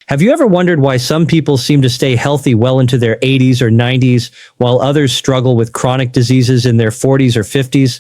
Have you ever wondered why some people seem to stay healthy well into their 80s or 90s, while others struggle with chronic diseases in their 40s or 50s?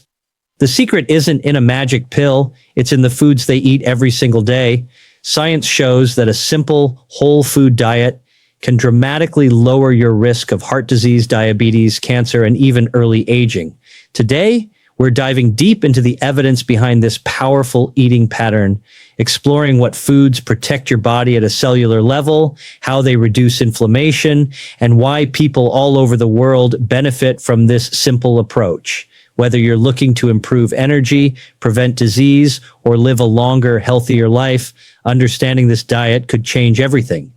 The secret isn't in a magic pill, it's in the foods they eat every single day. Science shows that a simple, whole food diet can dramatically lower your risk of heart disease, diabetes, cancer, and even early aging. Today, we're diving deep into the evidence behind this powerful eating pattern, exploring what foods protect your body at a cellular level, how they reduce inflammation, and why people all over the world benefit from this simple approach. Whether you're looking to improve energy, prevent disease, or live a longer, healthier life, understanding this diet could change everything.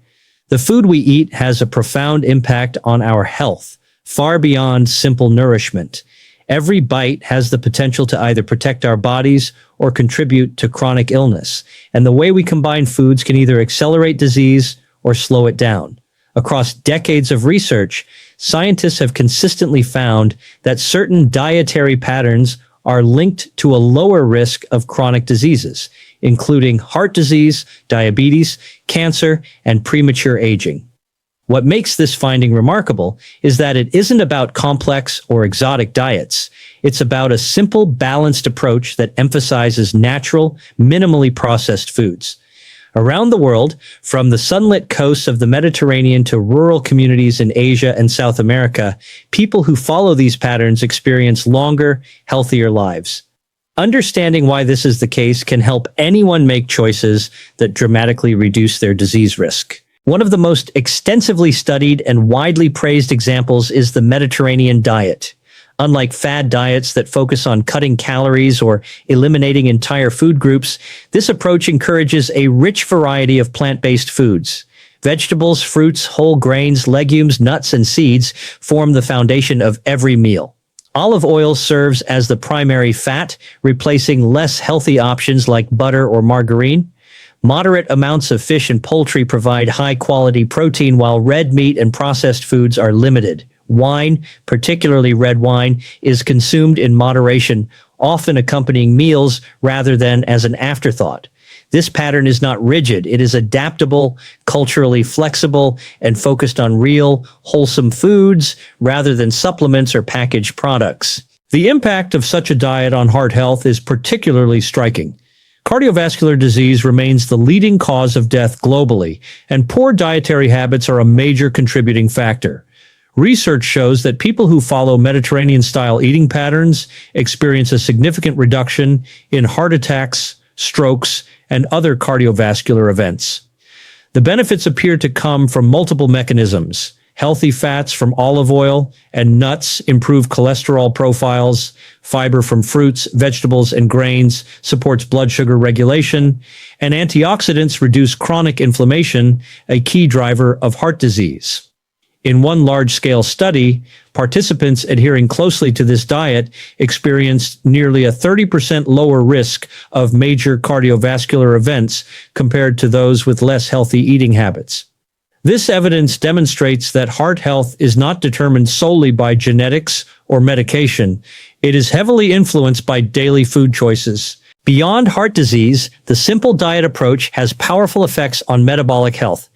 The food we eat has a profound impact on our health, far beyond simple nourishment. Every bite has the potential to either protect our bodies or contribute to chronic illness, and the way we combine foods can either accelerate disease or slow it down. Across decades of research, scientists have consistently found that certain dietary patterns are linked to a lower risk of chronic diseases, including heart disease, diabetes, cancer, and premature aging. What makes this finding remarkable is that it isn't about complex or exotic diets. It's about a simple, balanced approach that emphasizes natural, minimally processed foods. Around the world, from the sunlit coasts of the Mediterranean to rural communities in Asia and South America, people who follow these patterns experience longer, healthier lives. Understanding why this is the case can help anyone make choices that dramatically reduce their disease risk. One of the most extensively studied and widely praised examples is the Mediterranean diet. Unlike fad diets that focus on cutting calories or eliminating entire food groups, this approach encourages a rich variety of plant-based foods. Vegetables, fruits, whole grains, legumes, nuts, and seeds form the foundation of every meal. Olive oil serves as the primary fat, replacing less healthy options like butter or margarine. Moderate amounts of fish and poultry provide high-quality protein, while red meat and processed foods are limited. Wine, particularly red wine, is consumed in moderation, often accompanying meals rather than as an afterthought. This pattern is not rigid. It is adaptable, culturally flexible, and focused on real, wholesome foods rather than supplements or packaged products. The impact of such a diet on heart health is particularly striking. Cardiovascular disease remains the leading cause of death globally, and poor dietary habits are a major contributing factor. Research shows that people who follow Mediterranean-style eating patterns experience a significant reduction in heart attacks, strokes, and other cardiovascular events. The benefits appear to come from multiple mechanisms. Healthy fats from olive oil and nuts improve cholesterol profiles. Fiber from fruits, vegetables, and grains supports blood sugar regulation. And antioxidants reduce chronic inflammation, a key driver of heart disease. In one large-scale study, participants adhering closely to this diet experienced nearly a 30% lower risk of major cardiovascular events compared to those with less healthy eating habits. This evidence demonstrates that heart health is not determined solely by genetics or medication. It is heavily influenced by daily food choices. Beyond heart disease, the simple diet approach has powerful effects on metabolic health.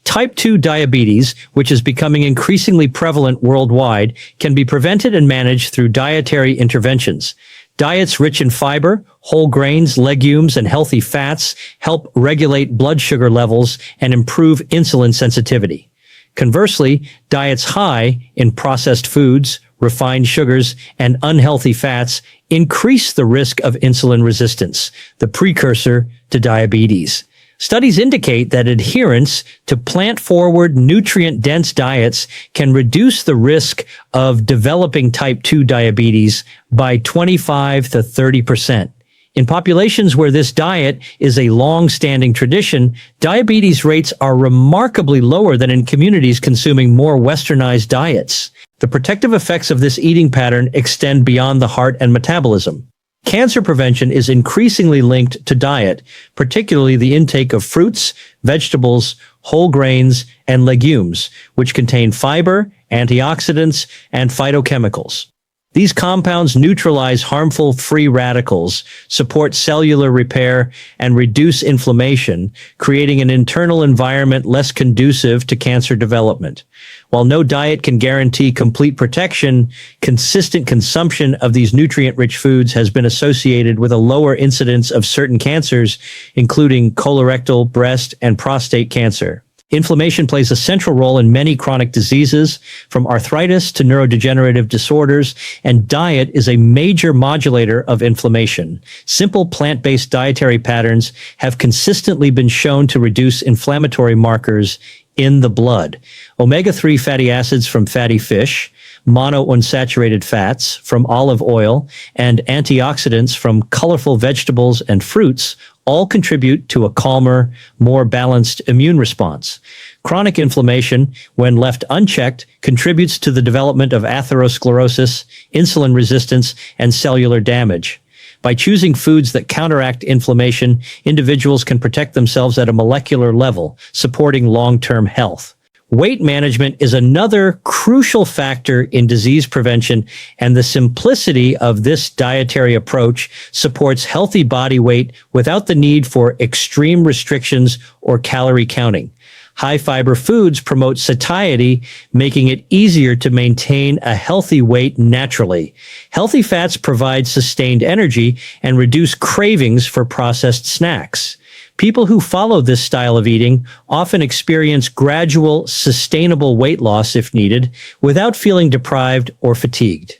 Type 2 diabetes, which is becoming increasingly prevalent worldwide, can be prevented and managed through dietary interventions. Diets rich in fiber, whole grains, legumes, and healthy fats help regulate blood sugar levels and improve insulin sensitivity. Conversely, diets high in processed foods, refined sugars, and unhealthy fats increase the risk of insulin resistance, the precursor to diabetes. Studies indicate that adherence to plant-forward, nutrient-dense diets can reduce the risk of developing type 2 diabetes by 25 to 30%. In populations where this diet is a long-standing tradition, diabetes rates are remarkably lower than in communities consuming more westernized diets. The protective effects of this eating pattern extend beyond the heart and metabolism. Cancer prevention is increasingly linked to diet, particularly the intake of fruits, vegetables, whole grains, and legumes, which contain fiber, antioxidants, and phytochemicals. These compounds neutralize harmful free radicals, support cellular repair, and reduce inflammation, creating an internal environment less conducive to cancer development. While no diet can guarantee complete protection, consistent consumption of these nutrient-rich foods has been associated with a lower incidence of certain cancers, including colorectal, breast, and prostate cancer. Inflammation plays a central role in many chronic diseases, from arthritis to neurodegenerative disorders, and diet is a major modulator of inflammation. Simple plant-based dietary patterns have consistently been shown to reduce inflammatory markers in the blood. Omega-3 fatty acids from fatty fish, monounsaturated fats from olive oil, and antioxidants from colorful vegetables and fruits all contribute to a calmer, more balanced immune response. Chronic inflammation, when left unchecked, contributes to the development of atherosclerosis, insulin resistance, and cellular damage. By choosing foods that counteract inflammation, individuals can protect themselves at a molecular level, supporting long-term health. Weight management is another crucial factor in disease prevention, and the simplicity of this dietary approach supports healthy body weight without the need for extreme restrictions or calorie counting. High-fiber foods promote satiety, making it easier to maintain a healthy weight naturally. Healthy fats provide sustained energy and reduce cravings for processed snacks. People who follow this style of eating often experience gradual, sustainable weight loss if needed, without feeling deprived or fatigued.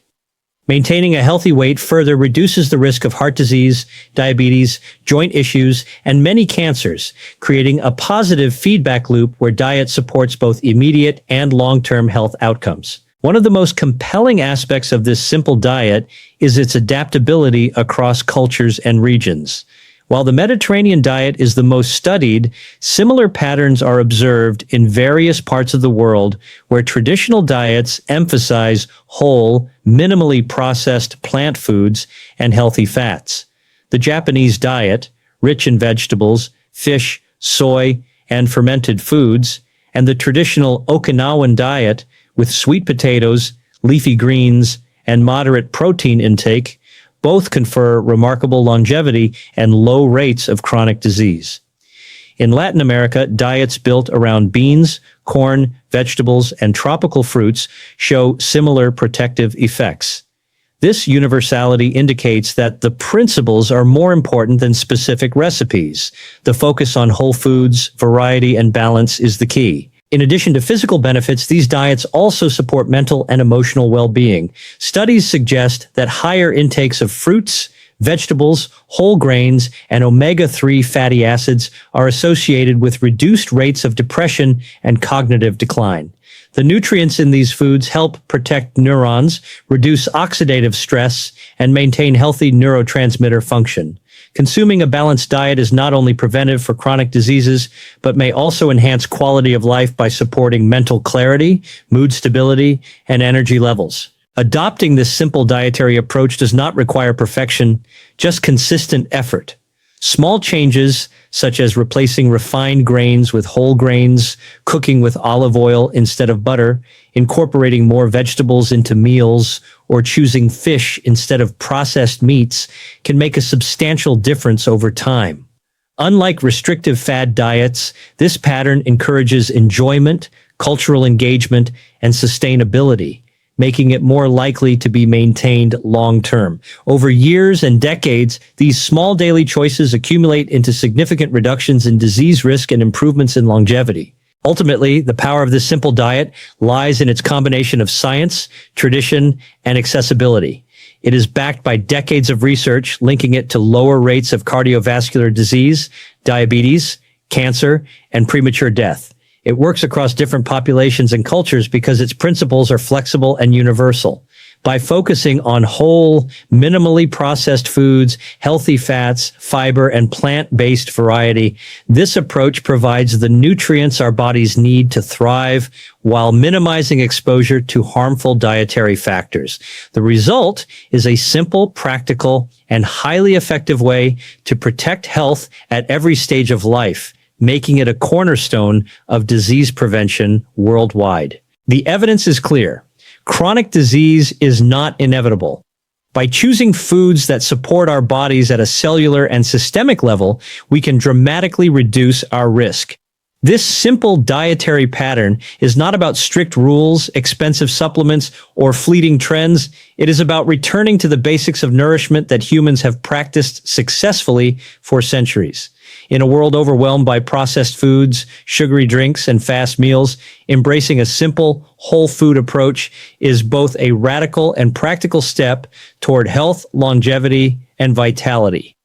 Maintaining a healthy weight further reduces the risk of heart disease, diabetes, joint issues, and many cancers, creating a positive feedback loop where diet supports both immediate and long-term health outcomes. One of the most compelling aspects of this simple diet is its adaptability across cultures and regions. While the Mediterranean diet is the most studied, similar patterns are observed in various parts of the world where traditional diets emphasize whole, minimally processed plant foods and healthy fats. The Japanese diet, rich in vegetables, fish, soy, and fermented foods, and the traditional Okinawan diet with sweet potatoes, leafy greens, and moderate protein intake, both confer remarkable longevity and low rates of chronic disease. In Latin America, diets built around beans, corn, vegetables, and tropical fruits show similar protective effects. This universality indicates that the principles are more important than specific recipes. The focus on whole foods, variety, and balance is the key. In addition to physical benefits, these diets also support mental and emotional well-being. Studies suggest that higher intakes of fruits, vegetables, whole grains, and omega-3 fatty acids are associated with reduced rates of depression and cognitive decline. The nutrients in these foods help protect neurons, reduce oxidative stress, and maintain healthy neurotransmitter function. Consuming a balanced diet is not only preventive for chronic diseases, but may also enhance quality of life by supporting mental clarity, mood stability, and energy levels. Adopting this simple dietary approach does not require perfection, just consistent effort. Small changes, such as replacing refined grains with whole grains, cooking with olive oil instead of butter, incorporating more vegetables into meals, or choosing fish instead of processed meats, can make a substantial difference over time. Unlike restrictive fad diets, this pattern encourages enjoyment, cultural engagement, and sustainability, making it more likely to be maintained long-term. Over years and decades, these small daily choices accumulate into significant reductions in disease risk and improvements in longevity. Ultimately, the power of this simple diet lies in its combination of science, tradition, and accessibility. It is backed by decades of research linking it to lower rates of cardiovascular disease, diabetes, cancer, and premature death. It works across different populations and cultures because its principles are flexible and universal. By focusing on whole, minimally processed foods, healthy fats, fiber, and plant-based variety, this approach provides the nutrients our bodies need to thrive while minimizing exposure to harmful dietary factors. The result is a simple, practical, and highly effective way to protect health at every stage of life, making it a cornerstone of disease prevention worldwide. The evidence is clear. Chronic disease is not inevitable. By choosing foods that support our bodies at a cellular and systemic level, we can dramatically reduce our risk. This simple dietary pattern is not about strict rules, expensive supplements, or fleeting trends. It is about returning to the basics of nourishment that humans have practiced successfully for centuries. In a world overwhelmed by processed foods, sugary drinks, and fast meals, embracing a simple, whole food approach is both a radical and practical step toward health, longevity, and vitality.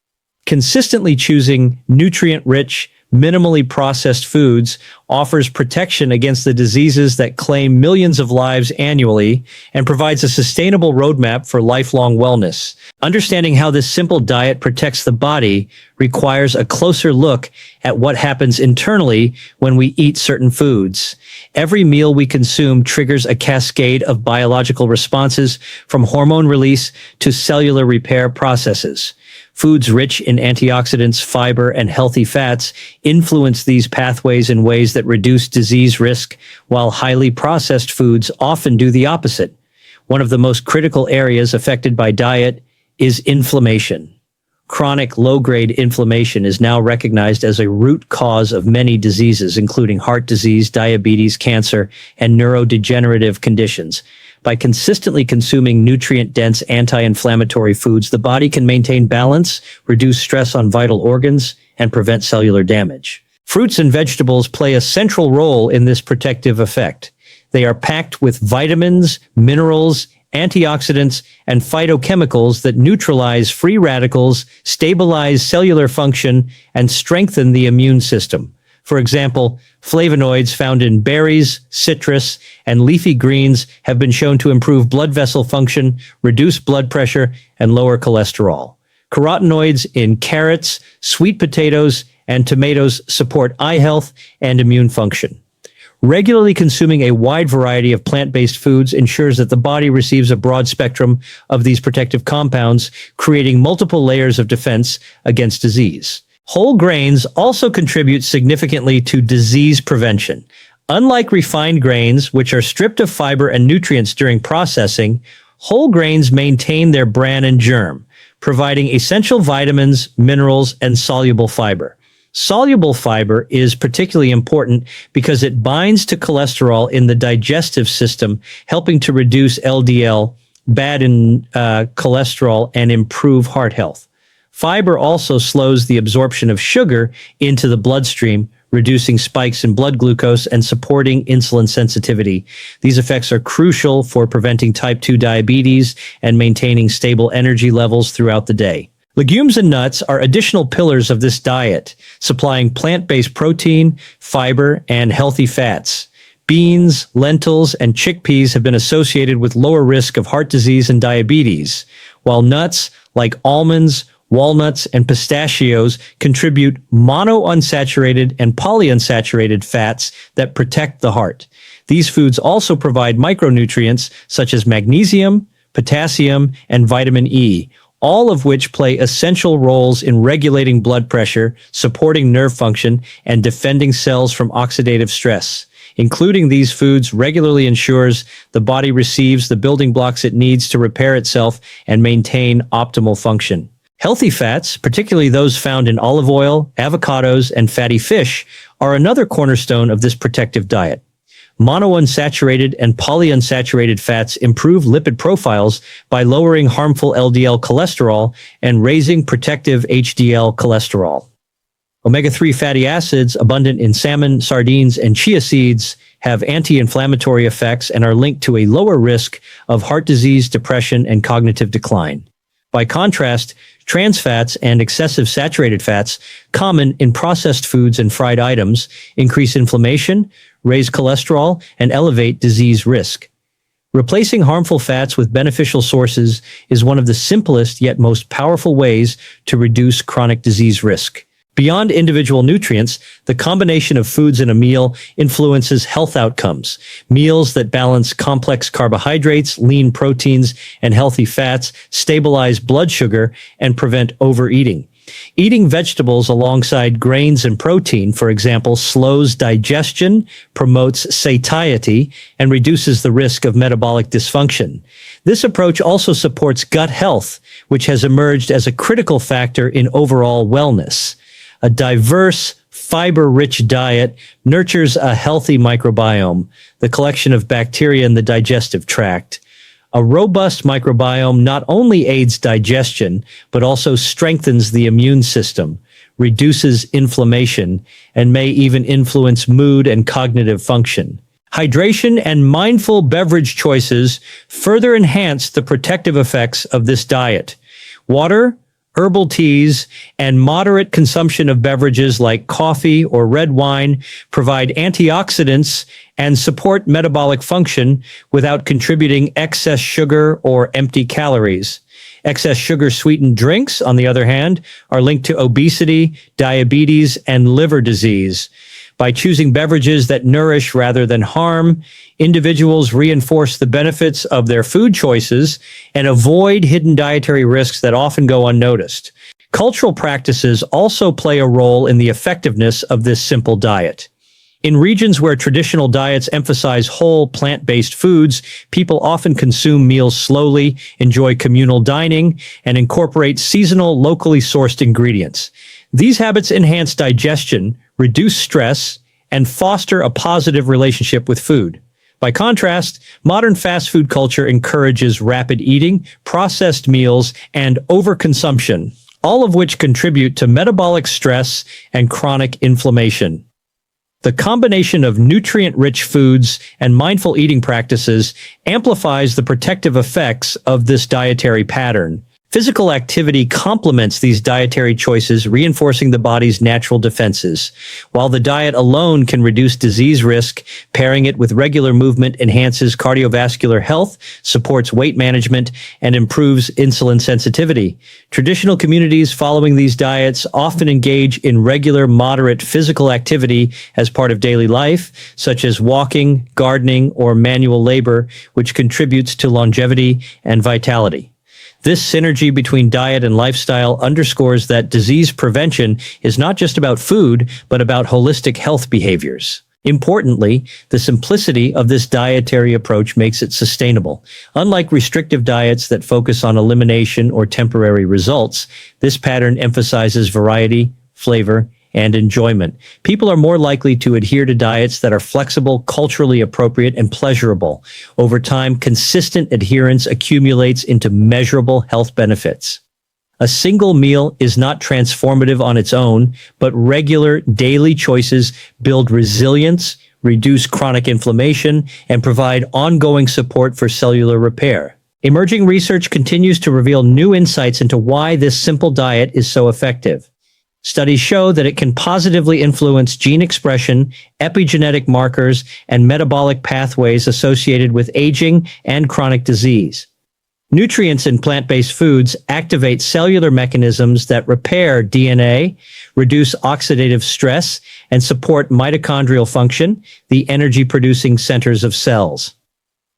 Consistently choosing nutrient-rich, minimally processed foods offers protection against the diseases that claim millions of lives annually and provides a sustainable roadmap for lifelong wellness. Understanding how this simple diet protects the body requires a closer look at what happens internally when we eat certain foods. Every meal we consume triggers a cascade of biological responses, from hormone release to cellular repair processes. Foods rich in antioxidants, fiber, and healthy fats influence these pathways in ways that reduce disease risk, while highly processed foods often do the opposite. One of the most critical areas affected by diet is inflammation. Chronic low-grade inflammation is now recognized as a root cause of many diseases, including heart disease, diabetes, cancer, and neurodegenerative conditions. By consistently consuming nutrient-dense anti-inflammatory foods, the body can maintain balance, reduce stress on vital organs, and prevent cellular damage. Fruits and vegetables play a central role in this protective effect. They are packed with vitamins, minerals, antioxidants, and phytochemicals that neutralize free radicals, stabilize cellular function, and strengthen the immune system. For example, flavonoids found in berries, citrus, and leafy greens have been shown to improve blood vessel function, reduce blood pressure, and lower cholesterol. Carotenoids in carrots, sweet potatoes, and tomatoes support eye health and immune function. Regularly consuming a wide variety of plant-based foods ensures that the body receives a broad spectrum of these protective compounds, creating multiple layers of defense against disease. Whole grains also contribute significantly to disease prevention. Unlike refined grains, which are stripped of fiber and nutrients during processing, whole grains maintain their bran and germ, providing essential vitamins, minerals, and soluble fiber. Soluble fiber is particularly important because it binds to cholesterol in the digestive system, helping to reduce LDL, bad in cholesterol, and improve heart health. Fiber also slows the absorption of sugar into the bloodstream, reducing spikes in blood glucose and supporting insulin sensitivity. These effects are crucial for preventing type 2 diabetes and maintaining stable energy levels throughout the day. Legumes and nuts are additional pillars of this diet, supplying plant-based protein, fiber, and healthy fats. Beans, lentils, and chickpeas have been associated with lower risk of heart disease and diabetes, while nuts like almonds, walnuts, and pistachios contribute monounsaturated and polyunsaturated fats that protect the heart. These foods also provide micronutrients such as magnesium, potassium, and vitamin E, all of which play essential roles in regulating blood pressure, supporting nerve function, and defending cells from oxidative stress. Including these foods regularly ensures the body receives the building blocks it needs to repair itself and maintain optimal function. Healthy fats, particularly those found in olive oil, avocados, and fatty fish, are another cornerstone of this protective diet. Monounsaturated and polyunsaturated fats improve lipid profiles by lowering harmful LDL cholesterol and raising protective HDL cholesterol. Omega-3 fatty acids, abundant in salmon, sardines, and chia seeds, have anti-inflammatory effects and are linked to a lower risk of heart disease, depression, and cognitive decline. By contrast, trans fats and excessive saturated fats, common in processed foods and fried items, increase inflammation, raise cholesterol, and elevate disease risk. Replacing harmful fats with beneficial sources is one of the simplest yet most powerful ways to reduce chronic disease risk. Beyond individual nutrients, the combination of foods in a meal influences health outcomes. Meals that balance complex carbohydrates, lean proteins, and healthy fats stabilize blood sugar and prevent overeating. Eating vegetables alongside grains and protein, for example, slows digestion, promotes satiety, and reduces the risk of metabolic dysfunction. This approach also supports gut health, which has emerged as a critical factor in overall wellness. A diverse, fiber-rich diet nurtures a healthy microbiome, the collection of bacteria in the digestive tract. A robust microbiome not only aids digestion, but also strengthens the immune system, reduces inflammation, and may even influence mood and cognitive function. Hydration and mindful beverage choices further enhance the protective effects of this diet. Water, herbal teas, and moderate consumption of beverages like coffee or red wine provide antioxidants and support metabolic function without contributing excess sugar or empty calories. Excess sugar-sweetened drinks, on the other hand, are linked to obesity, diabetes, and liver disease. By choosing beverages that nourish rather than harm, individuals reinforce the benefits of their food choices and avoid hidden dietary risks that often go unnoticed. Cultural practices also play a role in the effectiveness of this simple diet. In regions where traditional diets emphasize whole plant-based foods, people often consume meals slowly, enjoy communal dining, and incorporate seasonal, locally sourced ingredients. These habits enhance digestion, reduce stress, and foster a positive relationship with food. By contrast, modern fast food culture encourages rapid eating, processed meals, and overconsumption, all of which contribute to metabolic stress and chronic inflammation. The combination of nutrient-rich foods and mindful eating practices amplifies the protective effects of this dietary pattern. Physical activity complements these dietary choices, reinforcing the body's natural defenses. While the diet alone can reduce disease risk, pairing it with regular movement enhances cardiovascular health, supports weight management, and improves insulin sensitivity. Traditional communities following these diets often engage in regular, moderate physical activity as part of daily life, such as walking, gardening, or manual labor, which contributes to longevity and vitality. This synergy between diet and lifestyle underscores that disease prevention is not just about food, but about holistic health behaviors. Importantly, the simplicity of this dietary approach makes it sustainable. Unlike restrictive diets that focus on elimination or temporary results, this pattern emphasizes variety, flavor, and enjoyment. People are more likely to adhere to diets that are flexible, culturally appropriate, and pleasurable. Over time, consistent adherence accumulates into measurable health benefits. A single meal is not transformative on its own, but regular daily choices build resilience, reduce chronic inflammation, and provide ongoing support for cellular repair. Emerging research continues to reveal new insights into why this simple diet is so effective. Studies show that it can positively influence gene expression, epigenetic markers, and metabolic pathways associated with aging and chronic disease. Nutrients in plant-based foods activate cellular mechanisms that repair DNA, reduce oxidative stress, and support mitochondrial function, the energy-producing centers of cells.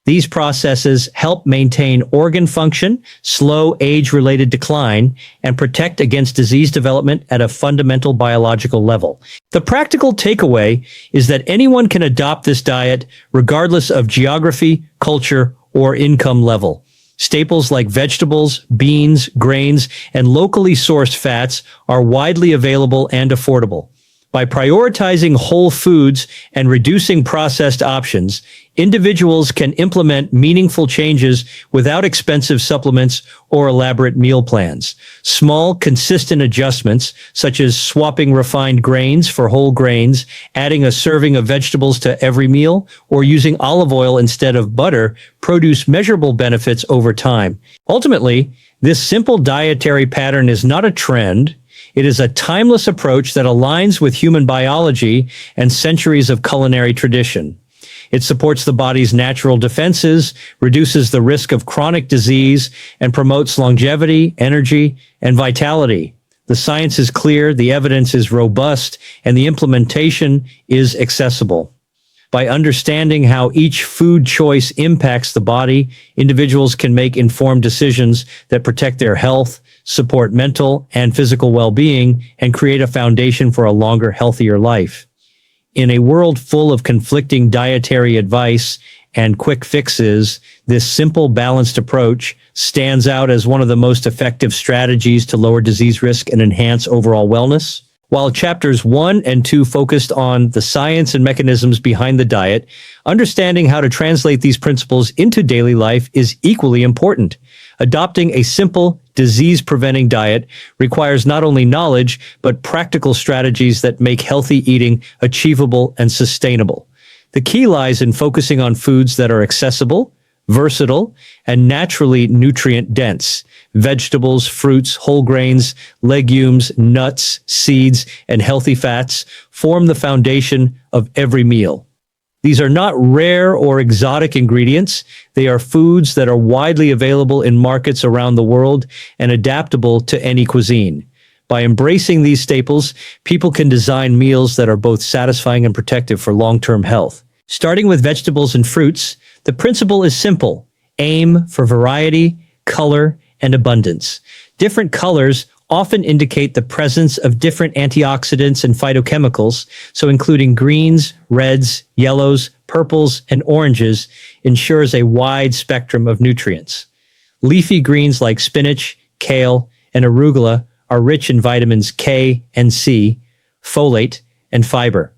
These processes help maintain organ function, slow age-related decline, and protect against disease development at a fundamental biological level. The practical takeaway is that anyone can adopt this diet regardless of geography, culture, or income level. Staples like vegetables, beans, grains, and locally sourced fats are widely available and affordable. By prioritizing whole foods and reducing processed options, individuals can implement meaningful changes without expensive supplements or elaborate meal plans. Small, consistent adjustments, such as swapping refined grains for whole grains, adding a serving of vegetables to every meal, or using olive oil instead of butter, produce measurable benefits over time. Ultimately, this simple dietary pattern is not a trend. It is a timeless approach that aligns with human biology and centuries of culinary tradition. It supports the body's natural defenses, reduces the risk of chronic disease, and promotes longevity, energy, and vitality. The science is clear, the evidence is robust, and the implementation is accessible. By understanding how each food choice impacts the body, individuals can make informed decisions that protect their health, support mental and physical well-being, and create a foundation for a longer, healthier life. In a world full of conflicting dietary advice and quick fixes, this simple, balanced approach stands out as one of the most effective strategies to lower disease risk and enhance overall wellness. While chapters 1 and 2 focused on the science and mechanisms behind the diet, understanding how to translate these principles into daily life is equally important. Adopting a simple, disease-preventing diet requires not only knowledge, but practical strategies that make healthy eating achievable and sustainable. The key lies in focusing on foods that are accessible, versatile, and naturally nutrient-dense. Vegetables, fruits, whole grains, legumes, nuts, seeds, and healthy fats form the foundation of every meal. These are not rare or exotic ingredients. They are foods that are widely available in markets around the world and adaptable to any cuisine. By embracing these staples, people can design meals that are both satisfying and protective for long-term health. Starting with vegetables and fruits, the principle is simple. Aim for variety, color, and abundance. Different colors often indicate the presence of different antioxidants and phytochemicals, so including greens, reds, yellows, purples, and oranges ensures a wide spectrum of nutrients. Leafy greens like spinach, kale, and arugula are rich in vitamins K and C, folate, and fiber.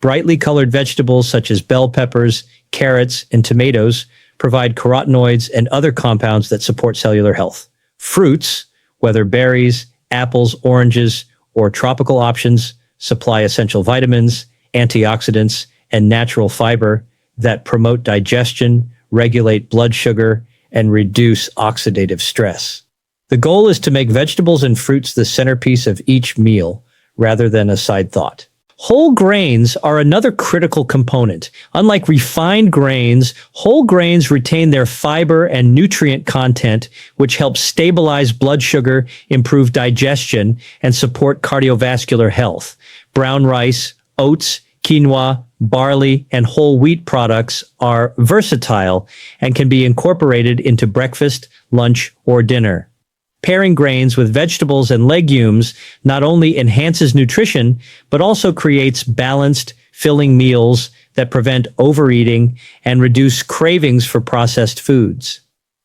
Brightly colored vegetables such as bell peppers, carrots, and tomatoes provide carotenoids and other compounds that support cellular health. Fruits, whether berries, apples, oranges, or tropical options, supply essential vitamins, antioxidants, and natural fiber that promote digestion, regulate blood sugar, and reduce oxidative stress. The goal is to make vegetables and fruits the centerpiece of each meal, rather than a side thought. Whole grains are another critical component. Unlike refined grains, whole grains retain their fiber and nutrient content, which helps stabilize blood sugar, improve digestion, and support cardiovascular health. Brown rice, oats, quinoa, barley, and whole wheat products are versatile and can be incorporated into breakfast, lunch, or dinner. Pairing grains with vegetables and legumes not only enhances nutrition, but also creates balanced, filling meals that prevent overeating and reduce cravings for processed foods.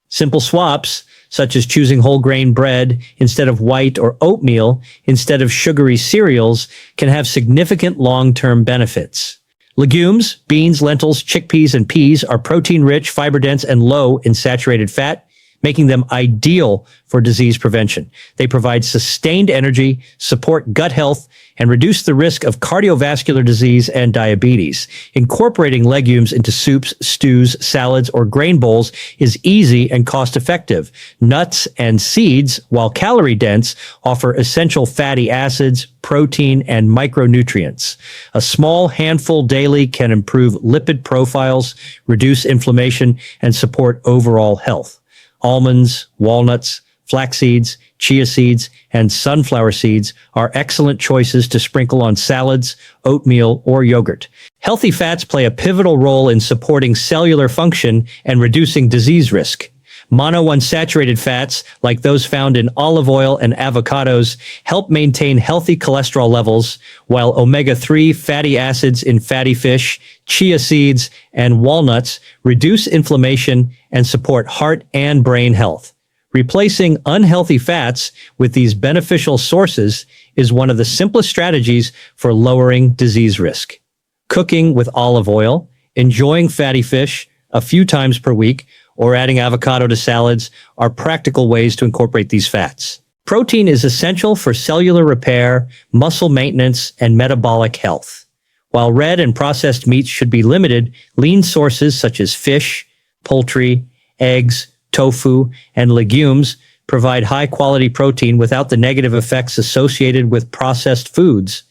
Simple swaps, such as choosing whole grain bread instead of white or oatmeal instead of sugary cereals, can have significant long-term benefits. Legumes, beans, lentils, chickpeas, and peas are protein-rich, fiber-dense, and low in saturated fat, making them ideal for disease prevention. They provide sustained energy, support gut health, and reduce the risk of cardiovascular disease and diabetes. Incorporating legumes into soups, stews, salads, or grain bowls is easy and cost-effective. Nuts and seeds, while calorie-dense, offer essential fatty acids, protein, and micronutrients. A small handful daily can improve lipid profiles, reduce inflammation, and support overall health. Almonds, walnuts, flax seeds, chia seeds, and sunflower seeds are excellent choices to sprinkle on salads, oatmeal, or yogurt. Healthy fats play a pivotal role in supporting cellular function and reducing disease risk. Monounsaturated fats, like those found in olive oil and avocados, help maintain healthy cholesterol levels, while omega-3 fatty acids in fatty fish, chia seeds, and walnuts reduce inflammation and support heart and brain health. Replacing unhealthy fats with these beneficial sources is one of the simplest strategies for lowering disease risk. Cooking with olive oil, enjoying fatty fish a few times per week, or adding avocado to salads are practical ways to incorporate these fats. Protein is essential for cellular repair, muscle maintenance, and metabolic health. While red and processed meats should be limited, lean sources such as fish, poultry, eggs, tofu, and legumes provide high-quality protein without the negative effects associated with processed foods.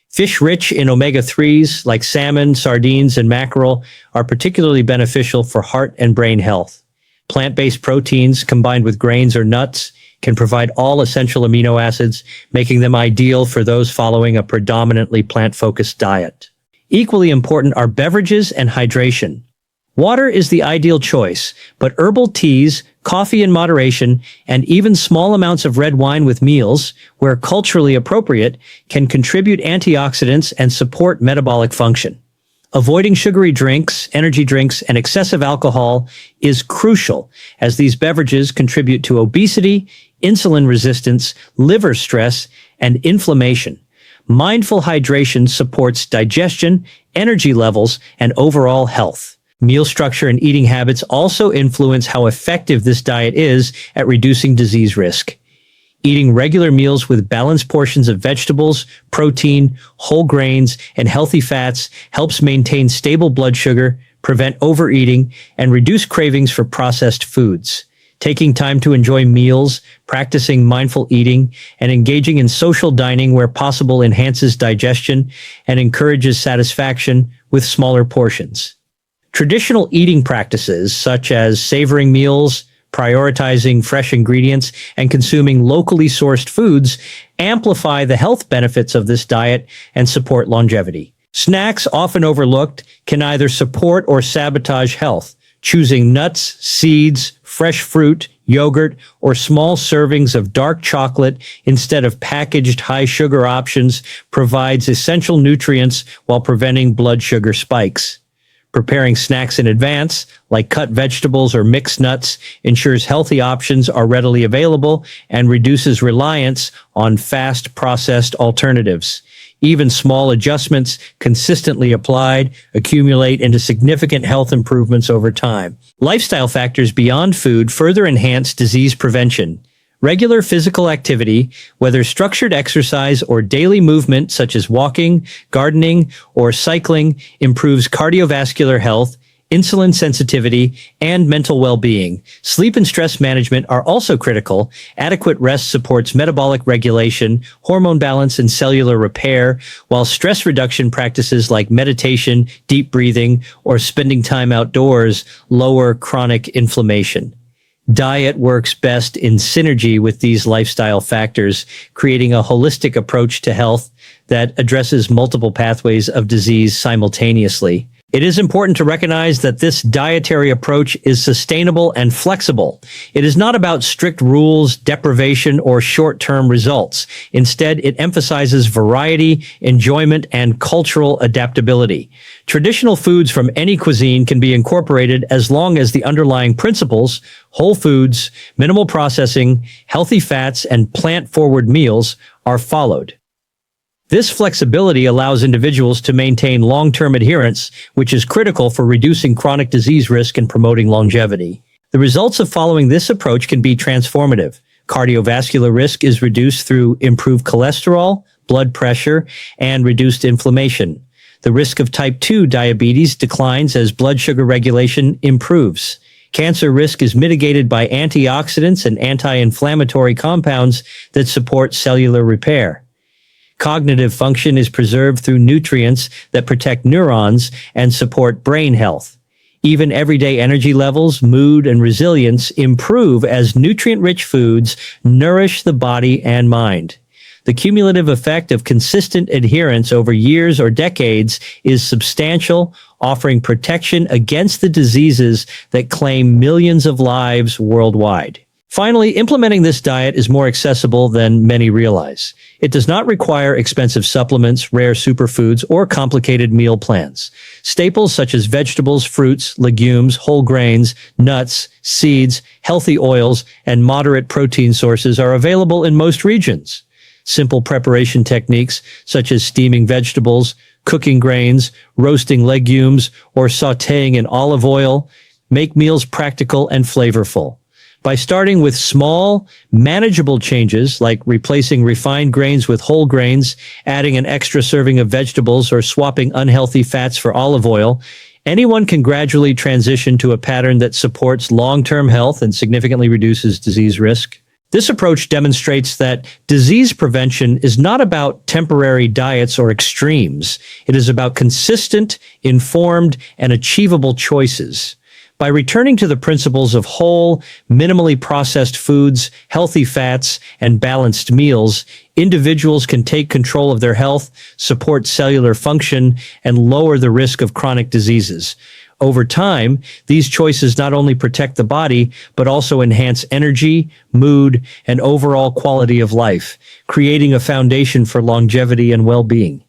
Fish rich in omega-3s like salmon, sardines, and mackerel are particularly beneficial for heart and brain health. Plant-based proteins combined with grains or nuts can provide all essential amino acids, making them ideal for those following a predominantly plant-focused diet. Equally important are beverages and hydration. Water is the ideal choice, but herbal teas, coffee in moderation, and even small amounts of red wine with meals, where culturally appropriate, can contribute antioxidants and support metabolic function. Avoiding sugary drinks, energy drinks, and excessive alcohol is crucial, as these beverages contribute to obesity, insulin resistance, liver stress, and inflammation. Mindful hydration supports digestion, energy levels, and overall health. Meal structure and eating habits also influence how effective this diet is at reducing disease risk. Eating regular meals with balanced portions of vegetables, protein, whole grains, and healthy fats helps maintain stable blood sugar, prevent overeating, and reduce cravings for processed foods. Taking time to enjoy meals, practicing mindful eating, and engaging in social dining where possible enhances digestion and encourages satisfaction with smaller portions. Traditional eating practices, such as savoring meals, prioritizing fresh ingredients, and consuming locally sourced foods, amplify the health benefits of this diet and support longevity. Snacks, often overlooked, can either support or sabotage health. Choosing nuts, seeds, fresh fruit, yogurt, or small servings of dark chocolate instead of packaged high-sugar options provides essential nutrients while preventing blood sugar spikes. Preparing snacks in advance, like cut vegetables or mixed nuts, ensures healthy options are readily available and reduces reliance on fast-processed alternatives. Even small adjustments consistently applied accumulate into significant health improvements over time. Lifestyle factors beyond food further enhance disease prevention. Regular physical activity, whether structured exercise or daily movement such as walking, gardening, or cycling, improves cardiovascular health, insulin sensitivity, and mental well-being. Sleep and stress management are also critical. Adequate rest supports metabolic regulation, hormone balance, and cellular repair, while stress reduction practices like meditation, deep breathing, or spending time outdoors lower chronic inflammation. Diet works best in synergy with these lifestyle factors, creating a holistic approach to health that addresses multiple pathways of disease simultaneously. It is important to recognize that this dietary approach is sustainable and flexible. It is not about strict rules, deprivation, or short-term results. Instead, it emphasizes variety, enjoyment, and cultural adaptability. Traditional foods from any cuisine can be incorporated as long as the underlying principles, whole foods, minimal processing, healthy fats, and plant-forward meals, are followed. This flexibility allows individuals to maintain long-term adherence, which is critical for reducing chronic disease risk and promoting longevity. The results of following this approach can be transformative. Cardiovascular risk is reduced through improved cholesterol, blood pressure, and reduced inflammation. The risk of type 2 diabetes declines as blood sugar regulation improves. Cancer risk is mitigated by antioxidants and anti-inflammatory compounds that support cellular repair. Cognitive function is preserved through nutrients that protect neurons and support brain health. Even everyday energy levels, mood, and resilience improve as nutrient-rich foods nourish the body and mind. The cumulative effect of consistent adherence over years or decades is substantial, offering protection against the diseases that claim millions of lives worldwide. Finally, implementing this diet is more accessible than many realize. It does not require expensive supplements, rare superfoods, or complicated meal plans. Staples such as vegetables, fruits, legumes, whole grains, nuts, seeds, healthy oils, and moderate protein sources are available in most regions. Simple preparation techniques such as steaming vegetables, cooking grains, roasting legumes, or sautéing in olive oil make meals practical and flavorful. By starting with small, manageable changes like replacing refined grains with whole grains, adding an extra serving of vegetables, or swapping unhealthy fats for olive oil, anyone can gradually transition to a pattern that supports long-term health and significantly reduces disease risk. This approach demonstrates that disease prevention is not about temporary diets or extremes. It is about consistent, informed, and achievable choices. By returning to the principles of whole, minimally processed foods, healthy fats, and balanced meals, individuals can take control of their health, support cellular function, and lower the risk of chronic diseases. Over time, these choices not only protect the body, but also enhance energy, mood, and overall quality of life, creating a foundation for longevity and well-being.